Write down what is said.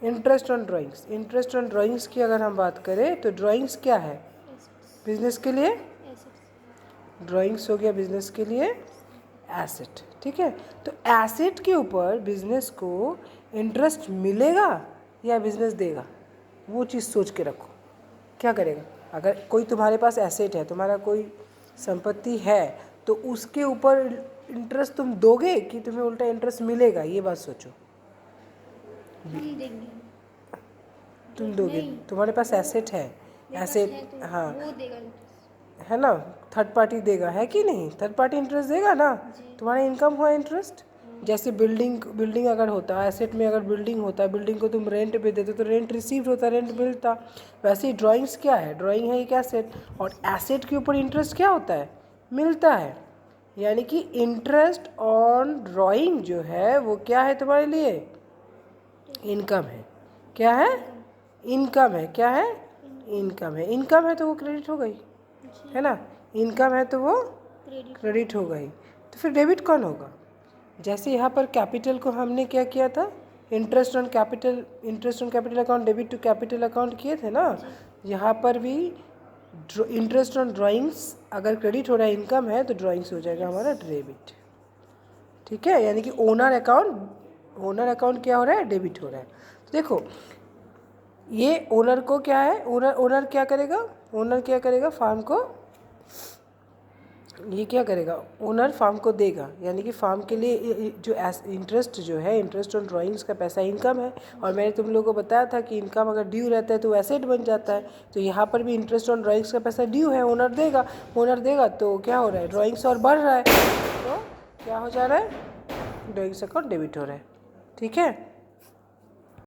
Interest on drawings. Interest on drawings की अगर हम बात करें तो ड्राइंग्स क्या है बिजनेस के लिए? ड्राइंग्स हो गया बिजनेस के लिए एसेट। ठीक है, तो एसेट के ऊपर बिजनेस को इंटरेस्ट मिलेगा या बिजनेस देगा, वो चीज़ सोच के रखो। क्या करेगा? अगर कोई तुम्हारे पास एसेट है, तुम्हारा कोई संपत्ति है, तो उसके ऊपर इंटरेस्ट तुम दोगे कि तुम्हें उल्टा इंटरेस्ट मिलेगा, ये बात सोचो। हम देंगे। तुम दोगे, तुम्हारे पास एसेट है, एसेट हाँ वो देगा है ना, थर्ड पार्टी देगा, है कि नहीं? थर्ड पार्टी इंटरेस्ट देगा ना, तुम्हारा इनकम हुआ इंटरेस्ट। जैसे बिल्डिंग अगर होता, एसेट में अगर बिल्डिंग होता, बिल्डिंग को तुम रेंट पे देते तो रेंट रिसीव होता, रेंट मिलता। वैसे ही ड्राइंग्स क्या है? ड्राइंग है एक एसेट, और एसेट के ऊपर इंटरेस्ट क्या होता है? मिलता है। यानी कि इंटरेस्ट ऑन ड्राइंग जो है वो क्या है तुम्हारे लिए? इनकम है। क्या है? इनकम है। क्या है? इनकम है। इनकम है तो वो क्रेडिट हो गई, है ना? इनकम है तो वो क्रेडिट हो गई। तो फिर डेबिट कौन होगा? जैसे यहाँ पर कैपिटल को हमने क्या किया था, interest on capital account debit to capital account किए थे ना, यहाँ पर भी इंटरेस्ट ऑन ड्राइंग्स अगर क्रेडिट हो रहा है, इनकम है, तो ड्राइंग्स हो जाएगा हमारा डेबिट। ठीक है, यानी कि ओनर अकाउंट क्या हो रहा है? डेबिट हो रहा है। तो देखो ये ओनर को क्या है, ओनर क्या करेगा? फार्म को, ये क्या करेगा? ओनर फार्म को देगा, यानी कि फार्म के लिए जो इंटरेस्ट जो है, इंटरेस्ट ऑन ड्राइंग्स का पैसा इनकम है। और मैंने तुम लोगों को बताया था कि इनकम अगर ड्यू रहता है तो एसेट बन जाता है। तो यहाँ पर भी इंटरेस्ट ऑन ड्राइंग्स का पैसा ड्यू है, ओनर देगा तो क्या हो रहा है? ड्राइंग्स और बढ़ रहा है, तो क्या हो जा रहा है? ड्राइंग्स अकाउंट डेबिट हो रहा है। ठीक है।